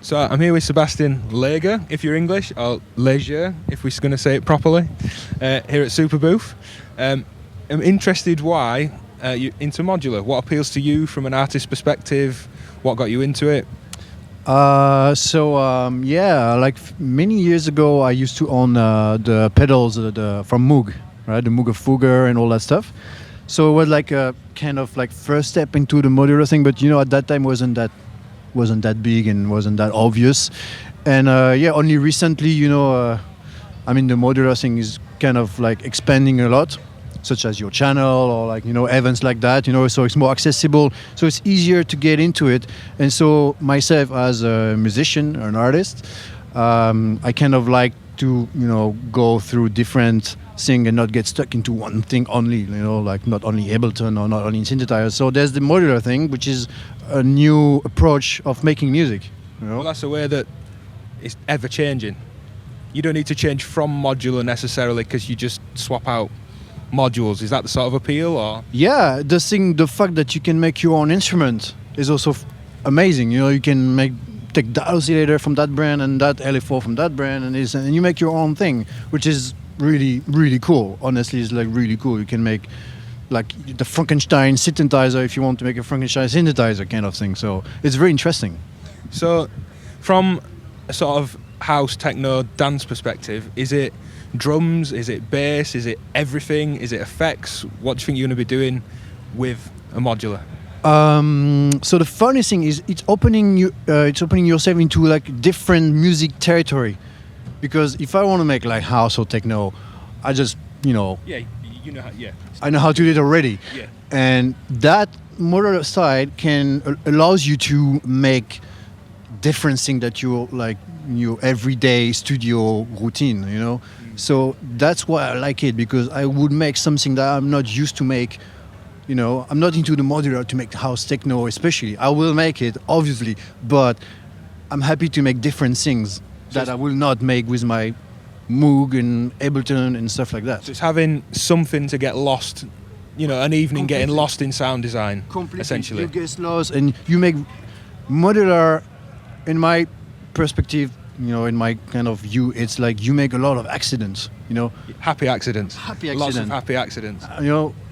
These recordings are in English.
So I'm here with Sebastien Leger, if you're English, or Leger, if we're going to say it properly, here at Superbooth. I'm interested why you're into modular. What appeals to you from an artist's perspective? What got you into it? Many years ago, I used to own the pedals from Moog, right? The Moog of Fugger and all that stuff. So it was like a kind of like first step into the modular thing, but at that time wasn't that big and wasn't that obvious. And only recently, the modular thing is kind of like expanding a lot, such as your channel or events like that, so it's more accessible, so it's easier to get into it. And so myself as a musician or an artist, I kind of like to go through different things and not get stuck into one thing only, like not only Ableton or not only synthesizer. So there's the modular thing, which is a new approach of making music. Well, that's a way that it's ever changing. You don't need to change from modular necessarily because you just swap out modules. Is that the sort of appeal? Or yeah, the fact that you can make your own instrument is also amazing. You can take that oscillator from that brand and that LA4 from that brand, and you make your own thing, which is really, really cool. Honestly, it's like really cool. You can make like the Frankenstein synthesizer if you want to make a Frankenstein synthesizer kind of thing. So it's very interesting. So from a sort of house, techno, dance perspective, is it drums, is it bass, is it everything, is it effects? What do you think you're going to be doing with a modular? So the funny thing is it's opening yourself into like different music territory, because if I want to make like house or techno, I just I know how to do it already. Yeah. And that modular side allows you to make different things that you like your everyday studio routine, So that's why I like it, because I would make something that I'm not used to make. I'm not into the modular to make house techno especially. I will make it, obviously, but I'm happy to make different things that I will not make with my Moog and Ableton and stuff like that. So it's having something to get lost, an evening Completely. Getting lost in sound design, Completely. essentially. You get lost and you make modular, in my perspective, in my kind of view, it's like you make a lot of accidents, Happy accidents. Lots of happy accidents.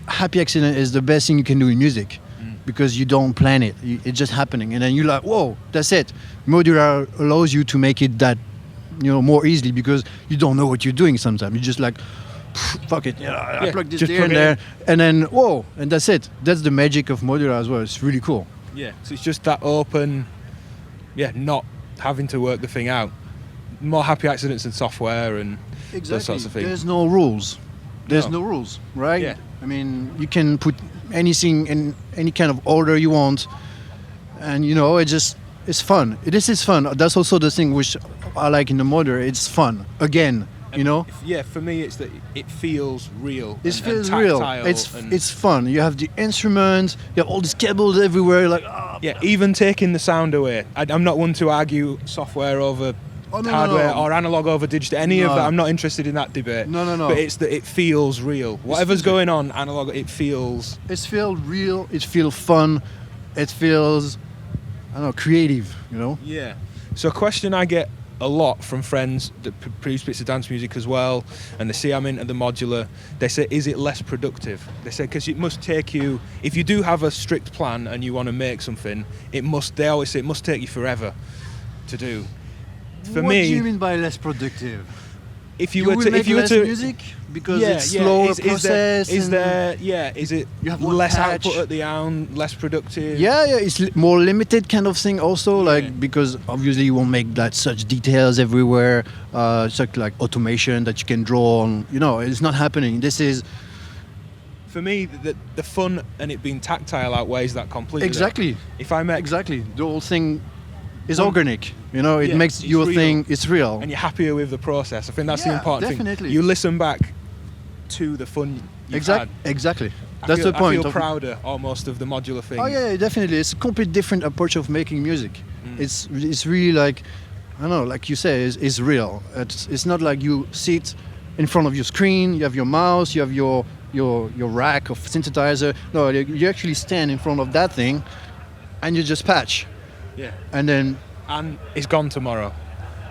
Happy accident is the best thing you can do in music, because you don't plan it. It's just happening. And then you're like, whoa, that's it. Modular allows you to make it that, more easily, because you don't know what you're doing sometimes. You're just like, fuck it. I plug this there and there. And then, whoa, and that's it. That's the magic of modular as well. It's really cool. Yeah, so it's just that open, not having to work the thing out. More happy accidents than software and those sorts of things. There's no rules. No rules, right? Yeah. I mean, you can put anything in any kind of order you want, and it's fun. This is fun. That's also the thing which I like in the modular. It's fun again. Yeah, for me, it's that it feels real. It feels real. It's fun. You have the instruments. You have all these cables everywhere. Like even taking the sound away. I'm not one to argue software over hardware or analog over digital. Any of that. I'm not interested in that debate. No. But it's that it feels real. Whatever's going on, analog, it feels. It feels real. It feels fun. It feels, creative. Yeah. So a question I get a lot from friends that produce bits of dance music as well, and they see I'm into the modular. They say, is it less productive? They say, because it must take you, if you do have a strict plan and you want to make something, they always say it must take you forever to do. For what me, do you mean by less productive? If you were to music because it's slower process. Is it you have less patch. output at the sound, less productive? Yeah, it's more limited kind of thing also, because obviously you won't make that such details everywhere, such like automation that you can draw on. It's not happening. This is, for me, the fun and it being tactile outweighs that completely. Exactly. If I make the whole thing is organic. It makes your thing. It's real, and you're happier with the process. I think that's the important definitely. thing. You listen back to the fun you've had. Exactly. That's the point. I feel prouder almost of the modular thing. Oh yeah, definitely. It's a completely different approach of making music. It's really like, I don't know, like you say, it's real. It's not like you sit in front of your screen, you have your mouse, you have your rack of synthesizer. No, you actually stand in front of that thing, and you just patch. Yeah. And then and it's gone tomorrow.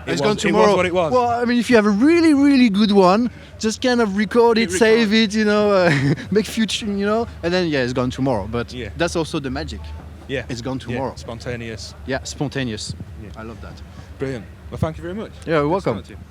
It's gone tomorrow. It was what it was. Well, I mean, if you have a really, really good one, just kind of record it, save it, you know, make future, you know, and then it's gone tomorrow. But that's also the magic. Yeah, it's gone tomorrow. Spontaneous. Yeah, spontaneous. Yeah. I love that. Brilliant. Well, thank you very much. Yeah, you're welcome. Thanks so much.